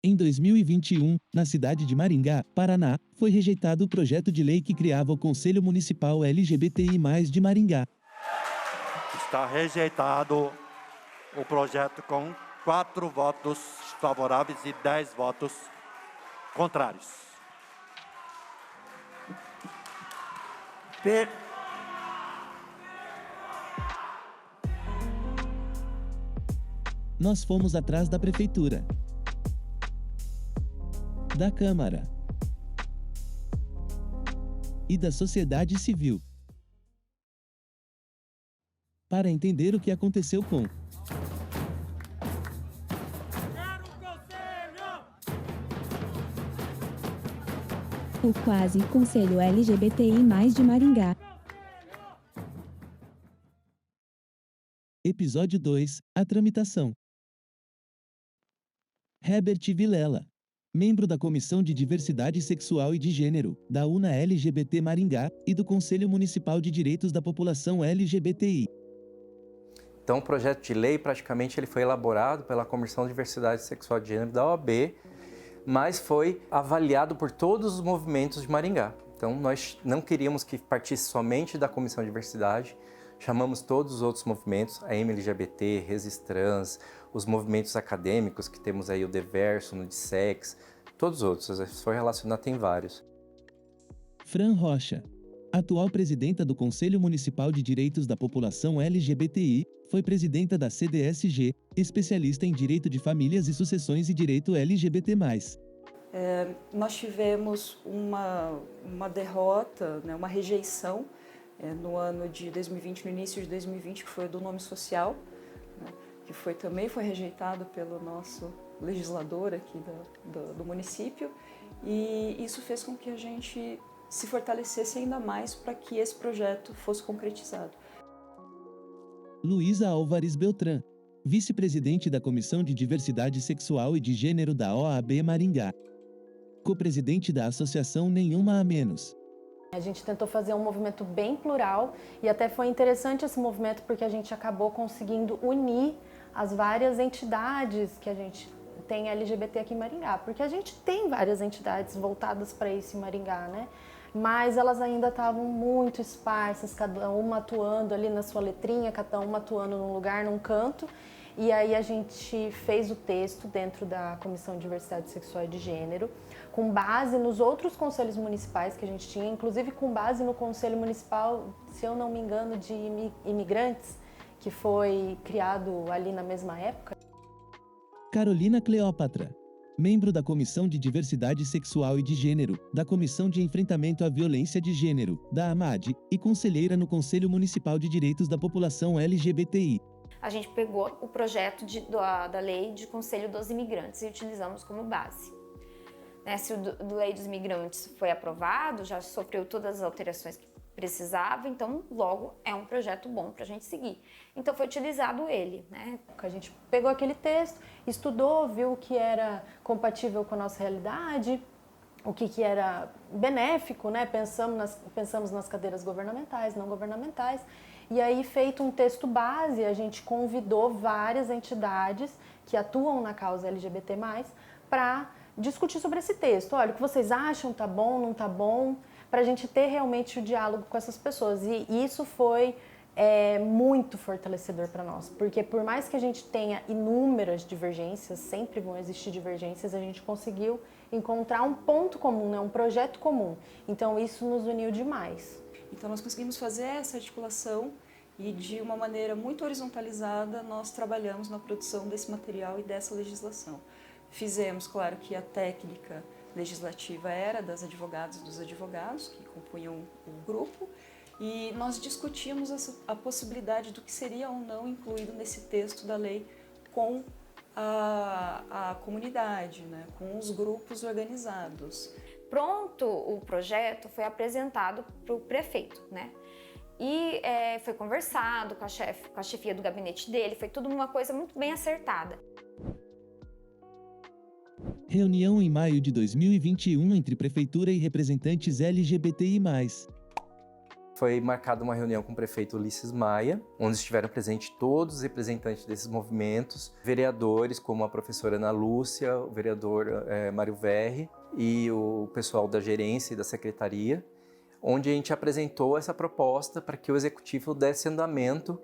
Em 2021, na cidade de Maringá, Paraná, foi rejeitado o projeto de lei que criava o Conselho Municipal LGBTI+, de Maringá. Está rejeitado o projeto com 4 votos favoráveis e 10 votos contrários. Nós fomos atrás da prefeitura, da Câmara e da sociedade civil para entender o que aconteceu com o quase Conselho LGBTI+ de Maringá. Episódio 2, a tramitação. Herbert Vilela, membro da Comissão de Diversidade Sexual e de Gênero, da UNA LGBT Maringá e do Conselho Municipal de Direitos da População LGBTI. Então, o projeto de lei, praticamente, ele foi elaborado pela Comissão de Diversidade Sexual e de Gênero da OAB, mas foi avaliado por todos os movimentos de Maringá. Então, nós não queríamos que partisse somente da Comissão de Diversidade, chamamos todos os outros movimentos, a MLGBT, Resistrans, os movimentos acadêmicos, que temos aí o Deverso, no Dissex, todos os outros, se for relacionado, tem vários. Fran Rocha, atual presidenta do Conselho Municipal de Direitos da População LGBTI, foi presidenta da CDSG, especialista em Direito de Famílias e Sucessões e Direito LGBT+. Nós tivemos uma derrota, né, uma rejeição no ano de 2020, no início de 2020, que foi do nome social, né, que também foi rejeitado pelo nosso legislador aqui do município, e isso fez com que a gente se fortalecesse ainda mais para que esse projeto fosse concretizado. Luísa Álvares Beltrán, vice-presidente da Comissão de Diversidade Sexual e de Gênero da OAB Maringá. Co-presidente da Associação Nenhuma a Menos. A gente tentou fazer um movimento bem plural e até foi interessante esse movimento porque a gente acabou conseguindo unir as várias entidades que a gente tem LGBT aqui em Maringá, porque a gente tem várias entidades voltadas para isso em Maringá, né? Mas elas ainda estavam muito esparsas, cada uma atuando ali na sua letrinha, cada uma atuando num lugar, num canto. E aí a gente fez o texto dentro da Comissão de Diversidade Sexual e de Gênero, com base nos outros conselhos municipais que a gente tinha, inclusive com base no Conselho Municipal, se eu não me engano, de imigrantes, que foi criado ali na mesma época. Carolina Cleópatra, membro da Comissão de Diversidade Sexual e de Gênero, da Comissão de Enfrentamento à Violência de Gênero, da AMAD, e conselheira no Conselho Municipal de Direitos da População LGBTI. A gente pegou o projeto da lei de Conselho dos Imigrantes e utilizamos como base. Se o lei dos imigrantes foi aprovado, já sofreu todas as alterações que precisava, então logo é um projeto bom para a gente seguir. Então foi utilizado ele, né? A gente pegou aquele texto, estudou, viu o que era compatível com a nossa realidade, o que era benéfico, né? Pensamos nas cadeiras governamentais, não governamentais, e aí, feito um texto base, a gente convidou várias entidades que atuam na causa LGBT+, para discutir sobre esse texto. Olha, o que vocês acham, tá bom, não tá bom, para a gente ter realmente o diálogo com essas pessoas. E isso foi muito fortalecedor para nós, porque por mais que a gente tenha inúmeras divergências, sempre vão existir divergências, a gente conseguiu encontrar um ponto comum, né, um projeto comum. Então isso nos uniu demais. Então nós conseguimos fazer essa articulação e de uma maneira muito horizontalizada nós trabalhamos na produção desse material e dessa legislação. Fizemos, claro, que a técnica legislativa era das advogadas e dos advogados que compunham o grupo, e nós discutimos a possibilidade do que seria ou não incluído nesse texto da lei com a comunidade, né, com os grupos organizados. Pronto, o projeto foi apresentado para o prefeito, né? E foi conversado com a chefia do gabinete dele, foi tudo uma coisa muito bem acertada. Reunião em maio de 2021 entre Prefeitura e representantes LGBTI+. Foi marcada uma reunião com o prefeito Ulisses Maia, onde estiveram presentes todos os representantes desses movimentos, vereadores como a professora Ana Lúcia, o vereador Mário Verri e o pessoal da gerência e da secretaria, onde a gente apresentou essa proposta para que o executivo desse andamento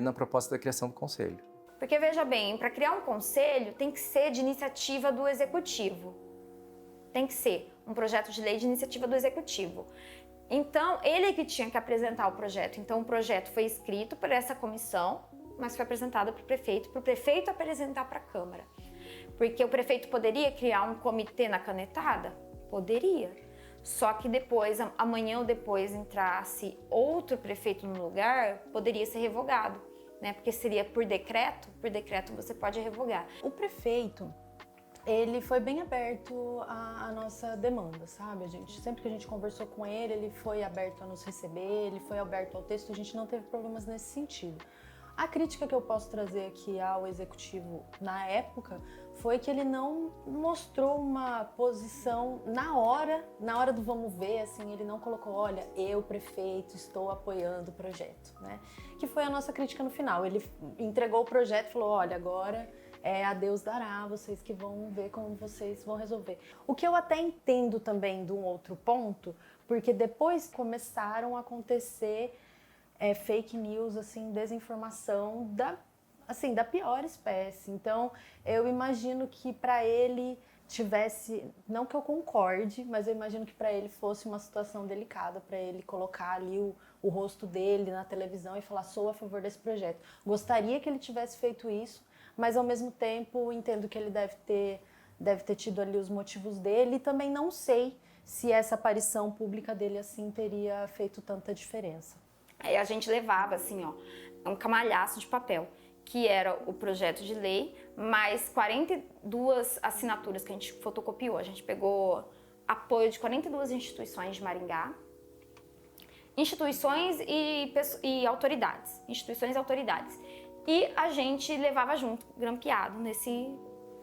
na proposta da criação do conselho. Porque, veja bem, para criar um conselho tem que ser de iniciativa do executivo. Tem que ser um projeto de lei de iniciativa do executivo. Então, ele é que tinha que apresentar o projeto. Então, o projeto foi escrito por essa comissão, mas foi apresentado para o prefeito apresentar para a Câmara. Porque o prefeito poderia criar um comitê na canetada? Poderia. Só que depois, amanhã ou depois, entrasse outro prefeito no lugar, poderia ser revogado, né? Porque seria por decreto você pode revogar. O prefeito, ele foi bem aberto à nossa demanda, sabe? Sempre que a gente conversou com ele foi aberto a nos receber, ele foi aberto ao texto, a gente não teve problemas nesse sentido. A crítica que eu posso trazer aqui ao executivo na época foi que ele não mostrou uma posição na hora do vamos ver, assim, ele não colocou, olha, eu, prefeito, estou apoiando o projeto, né? Que foi a nossa crítica no final. Ele entregou o projeto e falou, olha, agora a Deus dará, vocês que vão ver como vocês vão resolver. O que eu até entendo também de um outro ponto, porque depois começaram a acontecer fake news, assim, desinformação da pior espécie. Então, eu imagino que para ele tivesse, não que eu concorde, mas eu imagino que para ele fosse uma situação delicada, para ele colocar ali o rosto dele na televisão e falar, sou a favor desse projeto. Gostaria que ele tivesse feito isso, mas ao mesmo tempo entendo que ele deve ter tido ali os motivos dele e também não sei se essa aparição pública dele assim teria feito tanta diferença. Aí a gente levava assim, um camalhaço de papel, que era o projeto de lei, mais 42 assinaturas que a gente fotocopiou. A gente pegou apoio de 42 instituições de Maringá, instituições e autoridades. E a gente levava junto, grampeado, nesse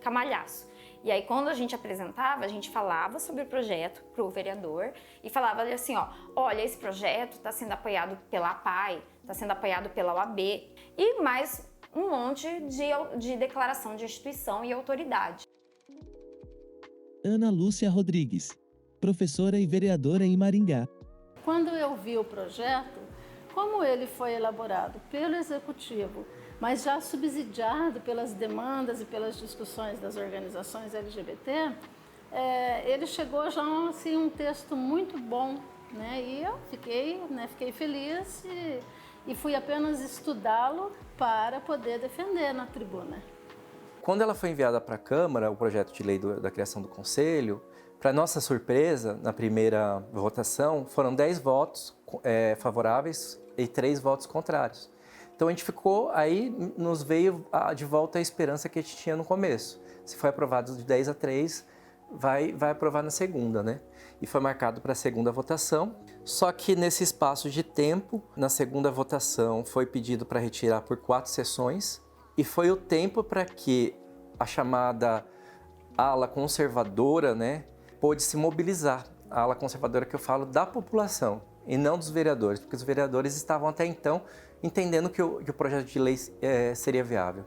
camalhaço. E aí, quando a gente apresentava, a gente falava sobre o projeto para o vereador e falava assim, olha, esse projeto está sendo apoiado pela APAI, está sendo apoiado pela OAB e mais um monte de declaração de instituição e autoridade. Ana Lúcia Rodrigues, professora e vereadora em Maringá. Quando eu vi o projeto, como ele foi elaborado pelo Executivo, mas já subsidiado pelas demandas e pelas discussões das organizações LGBT, ele chegou já assim, um texto muito bom, né? E eu fiquei feliz e fui apenas estudá-lo para poder defender na tribuna. Quando ela foi enviada para a Câmara, o projeto de lei da criação do Conselho, para nossa surpresa, na primeira votação, foram 10 votos favoráveis e 3 votos contrários. Então a gente ficou, aí nos veio de volta a esperança que a gente tinha no começo. Se foi aprovado de 10-3, vai aprovar na segunda, né? E foi marcado para a segunda votação. Só que nesse espaço de tempo, na segunda votação, foi pedido para retirar por 4 sessões. E foi o tempo para que a chamada ala conservadora, né, pôde se mobilizar. A ala conservadora que eu falo da população e não dos vereadores, porque os vereadores estavam até então entendendo que o projeto de lei seria viável.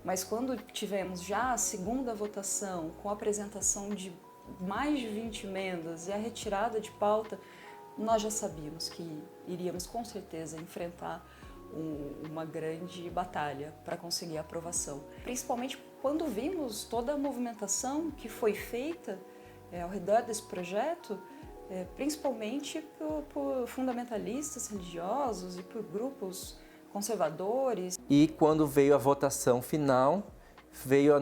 Mas quando tivemos já a segunda votação, com a apresentação de mais de 20 emendas e a retirada de pauta, nós já sabíamos que iríamos com certeza enfrentar uma grande batalha para conseguir a aprovação. Principalmente quando vimos toda a movimentação que foi feita ao redor desse projeto, principalmente por fundamentalistas religiosos e por grupos conservadores. E quando veio a votação final, veio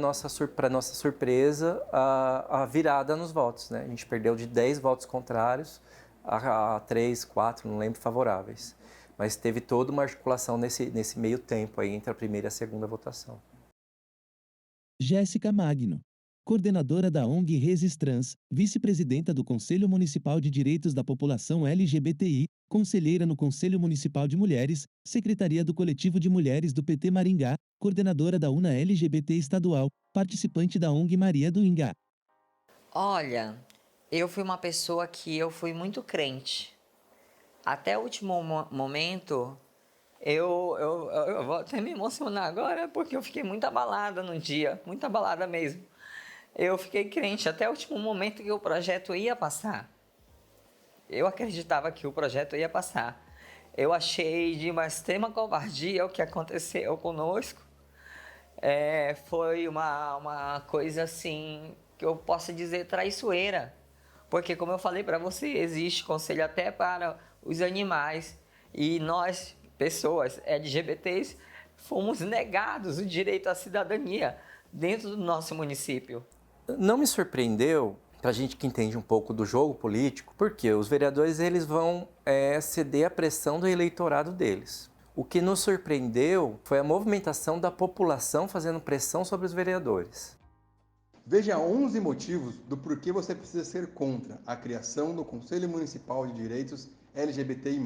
para nossa surpresa a virada nos votos, né? A gente perdeu de 10 votos contrários a 3, 4, não lembro, favoráveis. Mas teve toda uma articulação nesse meio tempo aí entre a primeira e a segunda votação. Jéssica Magno, coordenadora da ONG Resistrans, vice-presidenta do Conselho Municipal de Direitos da População LGBTI, conselheira no Conselho Municipal de Mulheres, secretaria do Coletivo de Mulheres do PT Maringá, coordenadora da UNA LGBT Estadual, participante da ONG Maria do Ingá. Olha, eu fui uma pessoa que eu fui muito crente. Até o último momento, eu vou até me emocionar agora, porque eu fiquei muito abalada no dia, muito abalada mesmo. Eu fiquei crente até o último momento que o projeto ia passar. Eu acreditava que o projeto ia passar. Eu achei de uma extrema covardia o que aconteceu conosco. Foi uma coisa assim, que eu posso dizer traiçoeira. Porque, como eu falei para você, existe conselho até para os animais. E nós, pessoas LGBTs, fomos negados o direito à cidadania dentro do nosso município. Não me surpreendeu, para a gente que entende um pouco do jogo político, porque os vereadores eles vão ceder à pressão do eleitorado deles. O que nos surpreendeu foi a movimentação da população fazendo pressão sobre os vereadores. Veja 11 motivos do porquê você precisa ser contra a criação do Conselho Municipal de Direitos LGBTI+.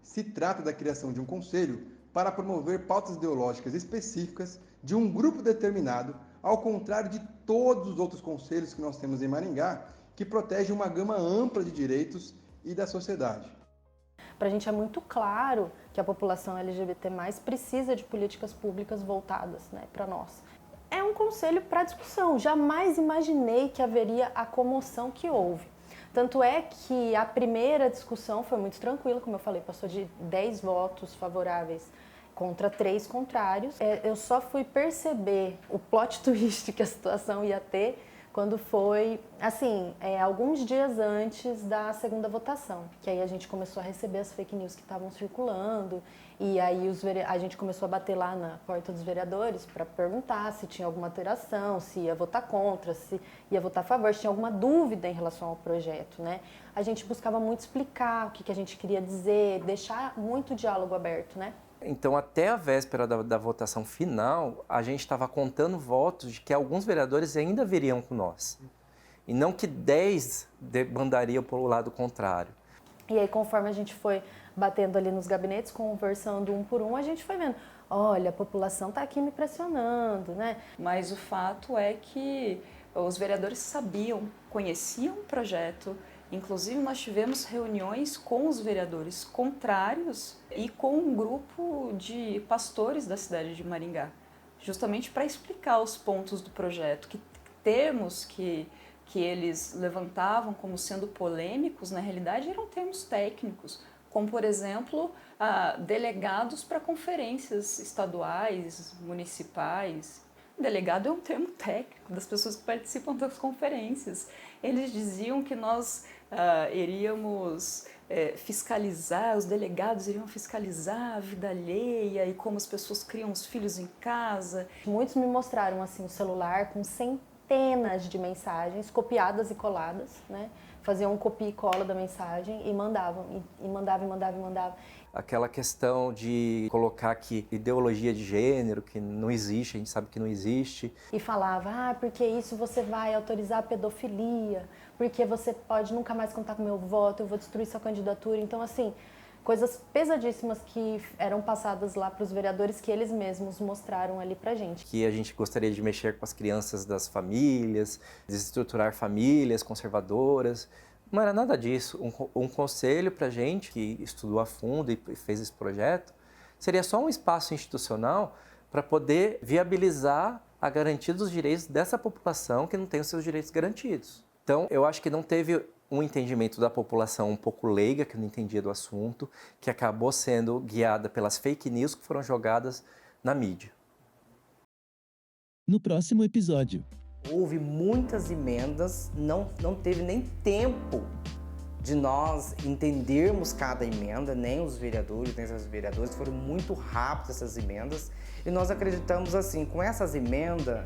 Se trata da criação de um conselho para promover pautas ideológicas específicas de um grupo determinado, ao contrário de todos os outros conselhos que nós temos em Maringá, que protegem uma gama ampla de direitos e da sociedade. Para a gente é muito claro que a população LGBT+, precisa de políticas públicas voltadas, né, para nós. É um conselho para discussão, jamais imaginei que haveria a comoção que houve. Tanto é que a primeira discussão foi muito tranquila, como eu falei, passou de 10 votos favoráveis contra 3 contrários. Eu só fui perceber o plot twist que a situação ia ter quando foi, assim, alguns dias antes da segunda votação, que aí a gente começou a receber as fake news que estavam circulando, e aí a gente começou a bater lá na porta dos vereadores para perguntar se tinha alguma alteração, se ia votar contra, se ia votar a favor, se tinha alguma dúvida em relação ao projeto, né? A gente buscava muito explicar o que a gente queria dizer, deixar muito diálogo aberto, né? Então, até a véspera da votação final, a gente estava contando votos de que alguns vereadores ainda viriam com nós. E não que 10 debandariam para o lado contrário. E aí, conforme a gente foi batendo ali nos gabinetes, conversando um por um, a gente foi vendo, olha, a população está aqui me pressionando, né? Mas o fato é que os vereadores sabiam, conheciam o projeto. Inclusive, nós tivemos reuniões com os vereadores contrários e com um grupo de pastores da cidade de Maringá, justamente para explicar os pontos do projeto, que termos que eles levantavam como sendo polêmicos, na realidade eram termos técnicos, como, por exemplo, delegados para conferências estaduais, municipais. Delegado é um termo técnico das pessoas que participam das conferências. Eles diziam que nós iríamos fiscalizar, os delegados iriam fiscalizar a vida alheia e como as pessoas criam os filhos em casa. Muitos me mostraram assim, o celular com centenas de mensagens copiadas e coladas, né? Faziam um copia e cola da mensagem e mandavam, e mandavam. Aquela questão de colocar aqui ideologia de gênero, que não existe, a gente sabe que não existe. E falava, porque isso você vai autorizar a pedofilia, porque você pode nunca mais contar com o meu voto, eu vou destruir sua candidatura. Então, assim, coisas pesadíssimas que eram passadas lá para os vereadores que eles mesmos mostraram ali pra gente. Que a gente gostaria de mexer com as crianças das famílias, desestruturar famílias conservadoras. Não era nada disso. Um conselho para a gente que estudou a fundo e fez esse projeto seria só um espaço institucional para poder viabilizar a garantia dos direitos dessa população que não tem os seus direitos garantidos. Então, eu acho que não teve um entendimento da população um pouco leiga, que não entendia do assunto, que acabou sendo guiada pelas fake news que foram jogadas na mídia. No próximo episódio. Houve muitas emendas, não teve nem tempo de nós entendermos cada emenda, nem os vereadores, nem as vereadoras, foram muito rápidas essas emendas. E nós acreditamos assim, com essas emendas,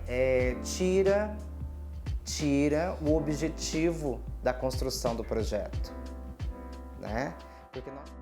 tira o objetivo da construção do projeto, né? Porque nós...